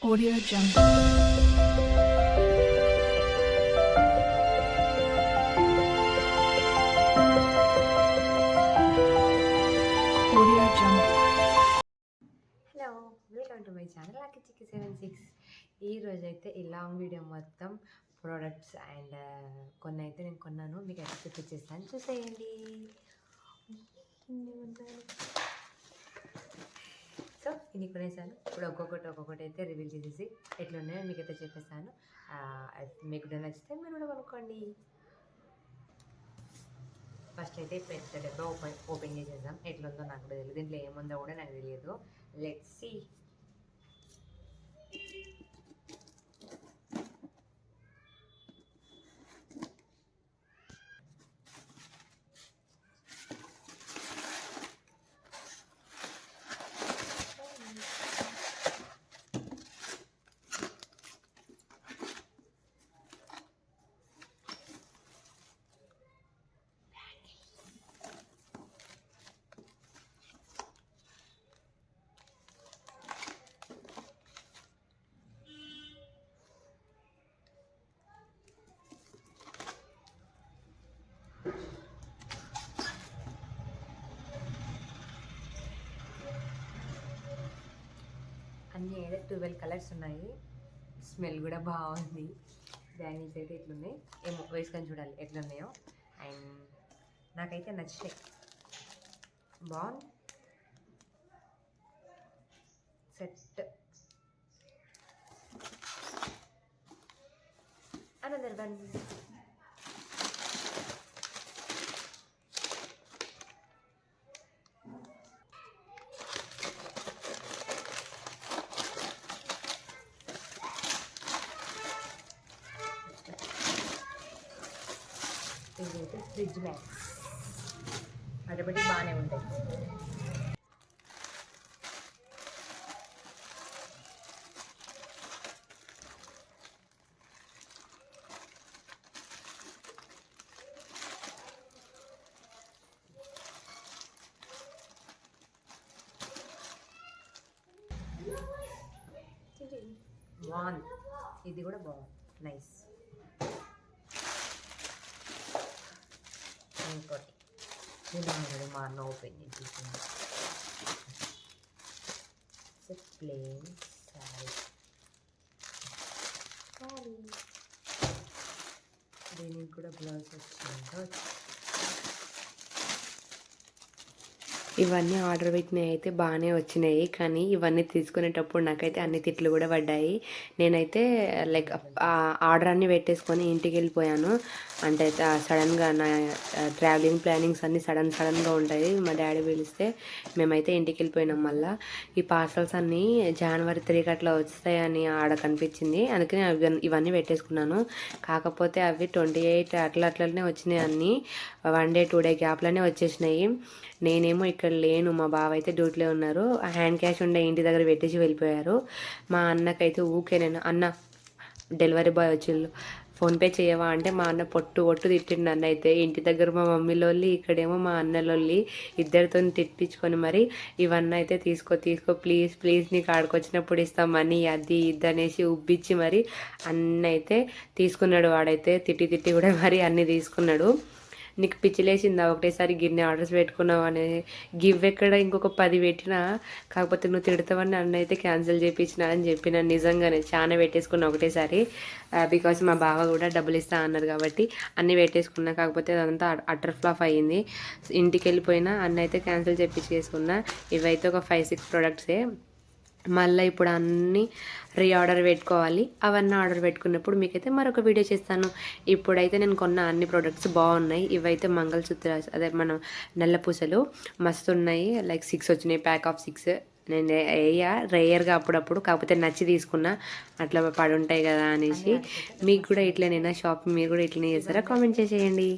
Audio Jungle. Audio Jungle. Hello, welcome to my channel lucky చిక్కి 76. ఈరోజైతే ఈ long video మొత్తం products and కొన్ని అయితే నేను కొన్నాను, మీకు అయితే చూపించేస్తాను, చూసేయండి. సో ఇన్ని కొనేసాను. ఇప్పుడు ఒక్కొక్కటి అయితే రివీల్ చేసేసి ఎట్లున్నాయో మీకు అయితే చెప్పేస్తాను. మీకు కూడా నచ్చితే మీరు కూడా కొనుక్కోండి. ఫస్ట్ అయితే పెద్ద డబ్బా ఓపెన్ చేసేద్దాం. ఎట్లుందో నాకు కూడా తెలియదు, దీంట్లో ఏముందో కూడా నాకు తెలియదు. Let's see. అన్నీ అయితే 12 కలర్స్ ఉన్నాయి. స్మెల్ కూడా బాగుంది. బ్యాంగిల్స్ అయితే ఎట్లున్నాయి ఏమో వేసుకొని చూడాలి ఎట్లున్నాయో. అండ్ నాకైతే నచ్చినాయి, బాగుంది సెట్. Another one. ఇదైతే ఫ్రిడ్జ్ మ్యాక్స్, అటుబట్టి బాగానే ఉంటాయి. బాగుంది, ఇది కూడా బాగుంది, నైస్. ఇంకోటి నేను మా అన్న ఓపెన్ చేసేసింది. ప్లేన్ శారీ, దీనికి కూడా బ్లౌజ్ వచ్చిందో. ఇవన్నీ ఆర్డర్ పెట్టినవి అయితే బాగానే వచ్చినాయి, కానీ ఇవన్నీ తీసుకునేటప్పుడు నాకైతే అన్ని తిట్లు కూడా పడ్డాయి. నేనైతే లైక్ ఆర్డర్ అన్నీ పెట్టేసుకొని ఇంటికి వెళ్ళిపోయాను. అంటే సడన్గా నా ట్రావెలింగ్ ప్లానింగ్స్ అన్నీ సడన్గా ఉంటాయి. మా డాడీ పిలిస్తే మేమైతే ఇంటికి వెళ్ళిపోయినాం. మళ్ళీ ఈ పార్సల్స్ అన్నీ జనవరి 3 అట్లా వస్తాయని ఆడ కనిపించింది, అందుకని ఇవన్నీ పెట్టేసుకున్నాను. కాకపోతే అవి 28 అట్లనే వచ్చినాయి. అన్నీ 1 డే 2 డే గ్యాప్లోనే వచ్చేసినాయి. నేనేమో ఇక్కడ లేను, మా బావ అయితే డ్యూటీలో ఉన్నారు. హ్యాండ్ క్యాష్ ఉండే ఇంటి దగ్గర పెట్టేసి వెళ్ళిపోయారు. మా అన్నకైతే ఊకే నేను అన్న డెలివరీ బాయ్ వచ్చిళ్ళు ఫోన్పే చేయవా అంటే మా అన్న పొట్టు తిట్టిండు. అన్న అయితే ఇంటి దగ్గర మా మమ్మీలోళ్ళి, ఇక్కడేమో మా అన్నలోళ్ళి, ఇద్దరితో తిట్టించుకొని మరి ఇవన్నీ అయితే తీసుకో ప్లీజ్ నీకు ఆడుకొచ్చినప్పుడు ఇస్తాం మనీ అది ఇది అనేసి ఉబ్బిచ్చి మరి అన్న అయితే తీసుకున్నాడు. వాడైతే తిట్టి కూడా మరి అన్నీ తీసుకున్నాడు. నీకు పిచ్చిలేసిందా ఒకటేసారి గిన్నె ఆర్డర్స్ పెట్టుకున్నావు అనేది? గివ్ ఎక్కడ ఇంకొక 10 పెట్టినా, కాకపోతే నువ్వు తిడతావని అన్న అయితే క్యాన్సిల్ చేయించిన అని చెప్పిన. నిజంగానే చాలా పెట్టేసుకున్నా ఒకటేసారి, బికాస్ మా బావ కూడా డబ్బులు ఇస్తా అన్నారు కాబట్టి అన్నీ పెట్టేసుకున్నా. కాకపోతే అదంతా అటర్ ఫ్లాప్ అయ్యింది. ఇంటికి వెళ్ళిపోయినా అన్న అయితే క్యాన్సిల్ చేయించేసుకున్నా. ఇవైతే ఒక 5-6 ప్రోడక్ట్సే. మళ్ళీ ఇప్పుడు అన్నీ రీఆర్డర్ పెట్టుకోవాలి. అవన్నీ ఆర్డర్ పెట్టుకున్నప్పుడు మీకైతే మరొక వీడియో చేస్తాను. ఇప్పుడైతే నేను కొన్న అన్ని ప్రోడక్ట్స్ బాగున్నాయి. ఇవైతే మంగళసూత్ర, అదే మనం నల్ల పూసలు మస్తు ఉన్నాయి. లైక్ 6 వచ్చినాయి, ప్యాక్ ఆఫ్ 6. నేను రేయర్గా అప్పుడప్పుడు, కాకపోతే నచ్చి తీసుకున్నా, అట్లా పడి ఉంటాయి కదా అనేసి. మీకు కూడా ఇట్లనైనా షాపింగ్ మీరు కూడా ఇట్లనే చేస్తారా? కామెంట్ చేసేయండి.